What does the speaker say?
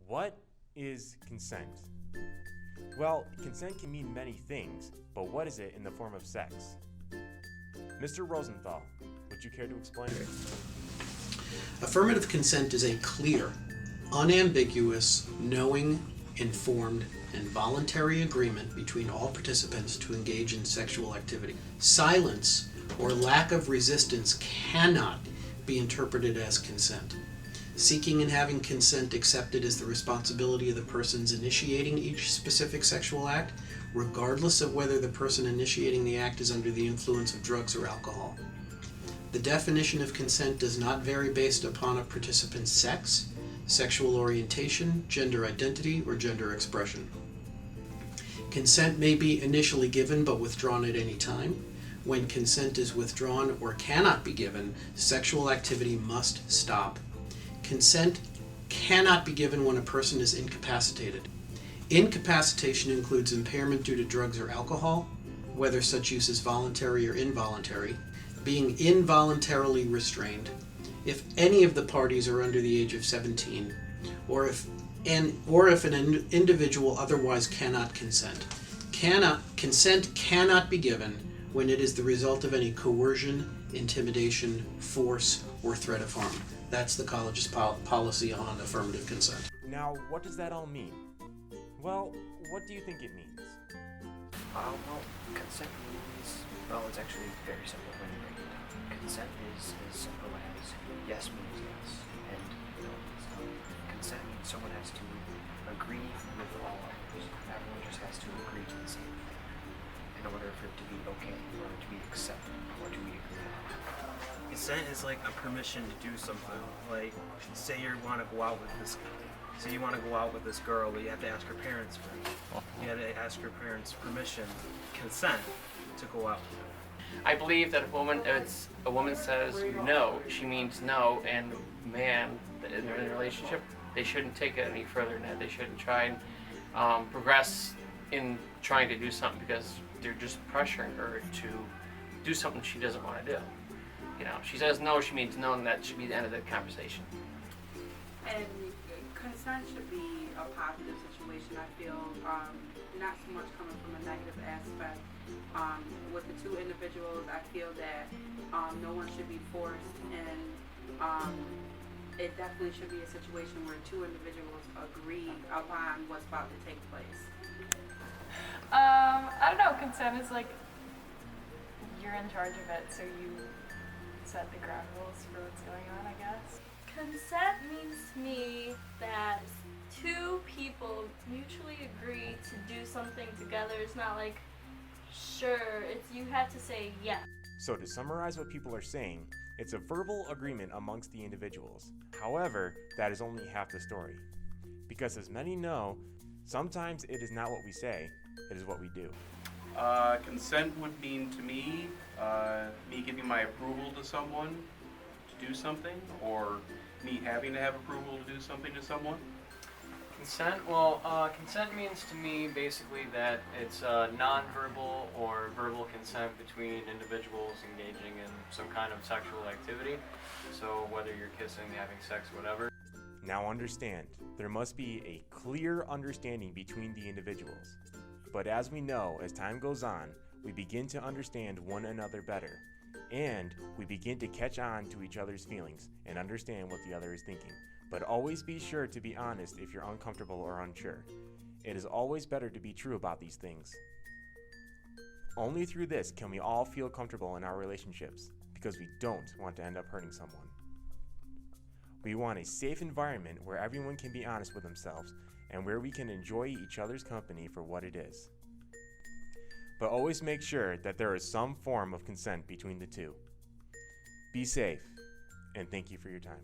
What is consent? Well, consent can mean many things, but what is it in the form of sex? Mr. Rosenthal, would you care to explain? Affirmative consent is a clear, unambiguous, knowing, informed, and voluntary agreement between all participants to engage in sexual activity. Silence or lack of resistance cannot be interpreted as consent. Seeking and having consent accepted is the responsibility of the persons initiating each specific sexual act, regardless of whether the person initiating the act is under the influence of drugs or alcohol. The definition of consent does not vary based upon a participant's sex, sexual orientation, gender identity, or gender expression. Consent may be initially given but withdrawn at any time. When consent is withdrawn or cannot be given, sexual activity must stop. Consent cannot be given when a person is incapacitated. Incapacitation includes impairment due to drugs or alcohol, whether such use is voluntary or involuntary, being involuntarily restrained, if any of the parties are under the age of 17, or if an individual otherwise cannot consent. Consent cannot be given when it is the result of any coercion, intimidation, force, or threat of harm. That's the college's policy on affirmative consent. Now, what does that all mean? Well, what do you think it means? Well, consent means, it's actually very simple when you break it down. Consent is as simple as yes means yes, and no means no. Consent means someone has to agree with all others. Everyone just has to agree to the same thing in order for it to be okay, or to be accepted, or to be agreed upon. Consent is like a permission to do something. Like, say you want to go out with this girl, but you have to ask her parents first. You have to ask her parents' permission, consent to go out with her. I believe that if a woman says no, she means no, and man, in a relationship, they shouldn't take it any further than that. They shouldn't try and progress in trying to do something because they're just pressuring her to do something she doesn't want to do. You know, she says no, she means no, and that should be the end of the conversation. And consent should be a positive situation, I feel, not so much coming from a negative aspect. With the two individuals, I feel that no one should be forced, and it definitely should be a situation where two individuals agree upon what's about to take place. I don't know, consent is like, you're in charge of it, so you set the ground rules for what's going on, I guess. Consent means to me that two people mutually agree to do something together. It's not like, sure, it's you have to say yes. So to summarize what people are saying, it's a verbal agreement amongst the individuals. However, that is only half the story. Because as many know, sometimes it is not what we say, it is what we do. Consent would mean to me, me giving my approval to someone to do something, or me having to have approval to do something to someone. Consent? Consent means to me basically that it's nonverbal or verbal consent between individuals engaging in some kind of sexual activity. So whether you're kissing, having sex, whatever. Now understand, there must be a clear understanding between the individuals. But as we know, as time goes on, we begin to understand one another better. And we begin to catch on to each other's feelings and understand what the other is thinking. But always be sure to be honest if you're uncomfortable or unsure. It is always better to be true about these things. Only through this can we all feel comfortable in our relationships, because we don't want to end up hurting someone. We want a safe environment where everyone can be honest with themselves and where we can enjoy each other's company for what it is. But always make sure that there is some form of consent between the two. Be safe, and thank you for your time.